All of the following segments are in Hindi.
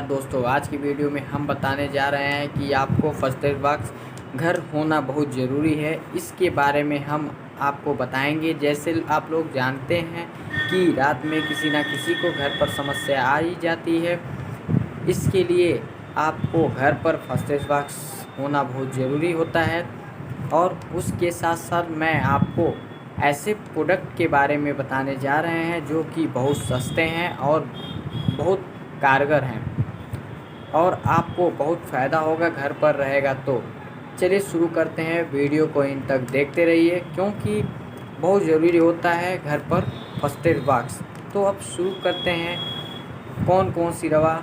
दोस्तों, आज की वीडियो में हम बताने जा रहे हैं कि आपको फर्स्ट एड बॉक्स घर होना बहुत ज़रूरी है। इसके बारे में हम आपको बताएंगे। जैसे आप लोग जानते हैं कि रात में किसी ना किसी को घर पर समस्या आ ही जाती है। इसके लिए आपको घर पर फर्स्ट एड बॉक्स होना बहुत ज़रूरी होता है। और उसके साथ साथ मैं आपको ऐसे प्रोडक्ट के बारे में बताने जा रहे हैं जो कि बहुत सस्ते हैं और बहुत कारगर हैं और आपको बहुत फ़ायदा होगा घर पर रहेगा तो। चलिए शुरू करते हैं। वीडियो को इन तक देखते रहिए क्योंकि बहुत ज़रूरी होता है घर पर फर्स्ट एड बॉक्स। तो अब शुरू करते हैं, कौन कौन सी दवा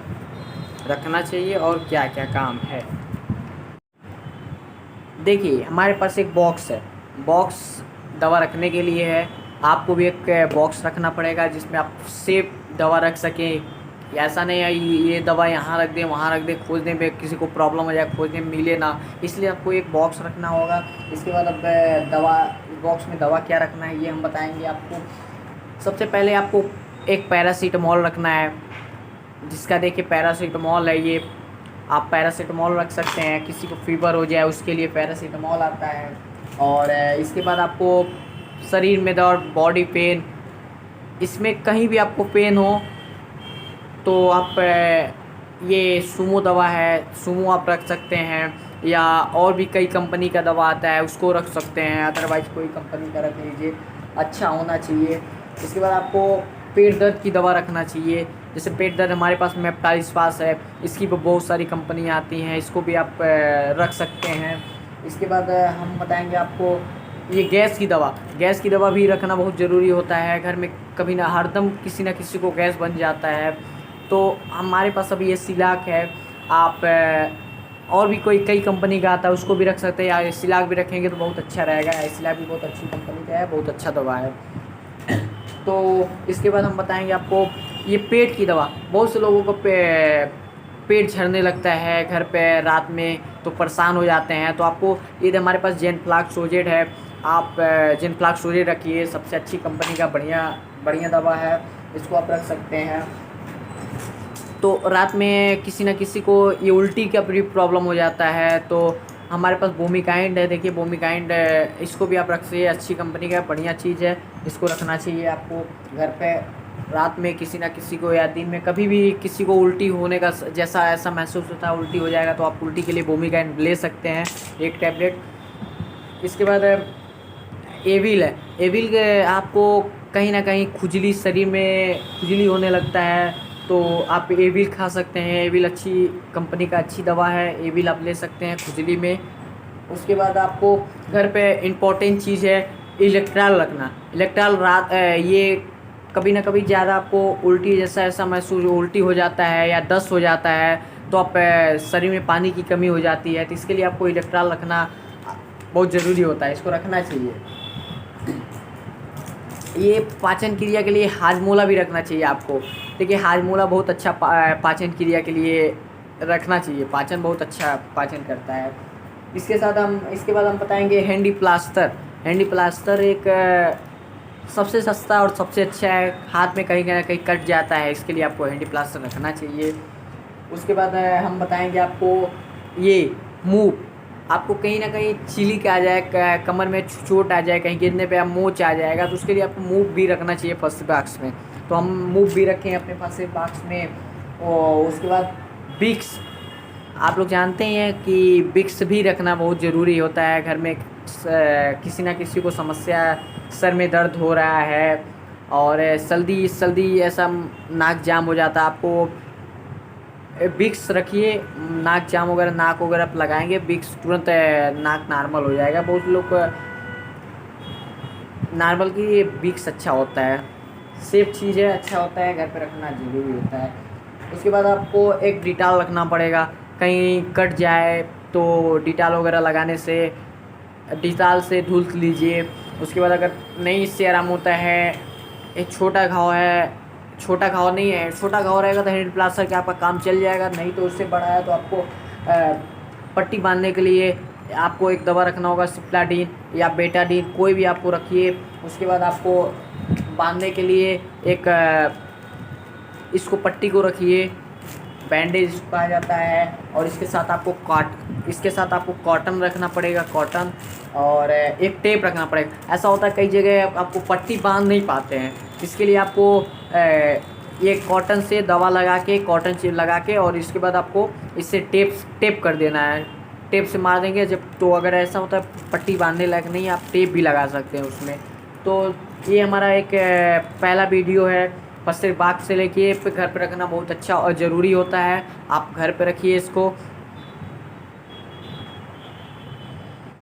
रखना चाहिए और क्या क्या काम है। देखिए, हमारे पास एक बॉक्स है। बॉक्स दवा रखने के लिए है। आपको भी एक बॉक्स रखना पड़ेगा जिसमें आप सेफ दवा रख सकें। ऐसा नहीं है ये दवा यहाँ रख दें वहाँ रख दें, खोजने में किसी को प्रॉब्लम हो जाए, खोजने में मिले ना, इसलिए आपको एक बॉक्स रखना होगा। इसके बाद अब दवा, बॉक्स में दवा क्या रखना है ये हम बताएंगे आपको। सबसे पहले आपको एक पैरासीटामॉल रखना है, जिसका देखिए पैरासीटामॉल है ये। आप पैरासीटामॉल रख सकते हैं। किसी को फीवर हो जाए उसके लिए पैरासीटामॉल आता है। और इसके बाद आपको शरीर में दर्द, बॉडी पेन, इसमें कहीं भी आपको पेन हो तो आप ये सुमो दवा है, सुमो आप रख सकते हैं। या और भी कई कंपनी का दवा आता है उसको रख सकते हैं। अदरवाइज़ कोई कंपनी का रख लीजिए, अच्छा होना चाहिए। इसके बाद आपको पेट दर्द की दवा रखना चाहिए। जैसे पेट दर्द हमारे पास मेप्टाइस पास है, इसकी भी बहुत सारी कंपनियाँ आती हैं, इसको भी आप रख सकते हैं। इसके बाद हम बताएंगे आपको ये गैस की दवा भी रखना बहुत ज़रूरी होता है घर में। कभी ना हरदम किसी ना किसी को गैस बन जाता है, तो हमारे पास अभी ये सिलाक है। आप और भी कोई कई कंपनी का आता है उसको भी रख सकते हैं, या सिलाक भी रखेंगे तो बहुत अच्छा रहेगा। सिलाक भी बहुत अच्छी कंपनी का है, बहुत अच्छा दवा है। तो इसके बाद हम बताएंगे आपको ये पेट की दवा। बहुत से लोगों को पेट झड़ने लगता है घर पे रात में, तो परेशान हो जाते हैं। तो आपको ये हमारे पास जेनफ्लॉक्सोजेड है, आप जेनफ्लॉक्सोजेड रखिए। सबसे अच्छी कंपनी का बढ़िया दवा है, इसको आप रख सकते हैं। तो रात में किसी न किसी को ये उल्टी का भी प्रॉब्लम हो जाता है, तो हमारे पास बोमिकाइंड है। देखिए बोमिकाइंड, इसको भी आप रख सकते हैं। अच्छी कंपनी का बढ़िया चीज़ है, इसको रखना चाहिए आपको घर पे। रात में किसी ना किसी को या दिन में कभी भी किसी को उल्टी होने का जैसा ऐसा महसूस होता है, उल्टी हो जाएगा, तो आप उल्टी के लिए बोमिकाइंड ले सकते हैं, एक टैबलेट। इसके बाद एविल है। एविल के आपको कहीं ना कहीं खुजली, शरीर में खुजली होने लगता है, तो आप एविल खा सकते हैं। एविल अच्छी कंपनी का अच्छी दवा है, एविल आप ले सकते हैं खुजली में। उसके बाद आपको घर पे इम्पोर्टेंट चीज़ है इलेक्ट्रॉल रखना। इलेक्ट्रॉल रात ये कभी ना कभी ज़्यादा आपको उल्टी जैसा ऐसा महसूस, उल्टी हो जाता है या दस्त हो जाता है, तो आप शरीर में पानी की कमी हो जाती है, तो इसके लिए आपको इलेक्ट्रॉल रखना बहुत ज़रूरी होता है, इसको रखना चाहिए। ये पाचन क्रिया के लिए हाजमोला भी रखना चाहिए आपको। देखिए हाजमोला बहुत अच्छा पाचन क्रिया के लिए रखना चाहिए, पाचन बहुत अच्छा पाचन करता है। इसके बाद हम बताएंगे हैंडी प्लास्टर। हैंडी प्लास्टर एक सबसे सस्ता और सबसे अच्छा है। हाथ में कहीं ना कहीं कट जाता है, इसके लिए आपको हैंडी प्लास्टर रखना चाहिए। उसके बाद हम बताएंगे आपको ये मूव। आपको कहीं ना कहीं छिलिक आ जाए, कमर में चोट आ जाए, कहीं गिरने पे आप मोच आ जाएगा, तो उसके लिए आपको मूव भी रखना चाहिए फर्स्ट बॉक्स में। तो हम मूव भी रखें अपने फर्स्ट बॉक्स में। और उसके बाद विक्स, आप लोग जानते हैं कि विक्स भी रखना बहुत ज़रूरी होता है घर में। किसी ना किसी को समस्या, सर में दर्द हो रहा है और सर्दी ऐसा नाक जाम हो जाता है, आपको विक्स रखिए। नाक जाम वगैरह, नाक वगैरह आप लगाएंगे विक्स, तुरंत नाक नॉर्मल हो जाएगा। बहुत लोग नॉर्मल की विक्स अच्छा होता है, सेफ चीज़ है, अच्छा होता है, घर पे रखना ज़रूरी होता है। उसके बाद आपको एक डिटॉल रखना पड़ेगा। कहीं कट जाए तो डिटॉल वगैरह लगाने से, डिटॉल से धुल लीजिए। उसके बाद अगर नहीं इससे आराम होता है, एक छोटा घाव है, छोटा घाव नहीं है, छोटा घाव रहेगा तो हैंड प्लास्टर के आपका काम चल जाएगा। नहीं तो उससे बड़ा है तो आपको पट्टी बांधने के लिए आपको एक दवा रखना होगा, सिप्लाडीन या बेटाडीन, कोई भी आपको रखिए। उसके बाद आपको बांधने के लिए एक इसको पट्टी को रखिए। बैंडेज कहा जाता है। और इसके साथ आपको कॉटन रखना पड़ेगा, कॉटन, और एक टेप रखना पड़ेगा। ऐसा होता है कई जगह आपको पट्टी बांध नहीं पाते हैं, इसके लिए आपको ये कॉटन से दवा लगा के, कॉटन चिप लगा के, और इसके बाद आपको इससे टेप कर देना है। टेप से मार देंगे जब, तो अगर ऐसा होता है पट्टी बांधने लायक नहीं, आप टेप भी लगा सकते हैं उसमें। तो ये हमारा एक पहला वीडियो है। फर्स्ट एड बॉक्स से लेके पे घर पे रखना बहुत अच्छा और ज़रूरी होता है। आप घर पे रखिए इसको।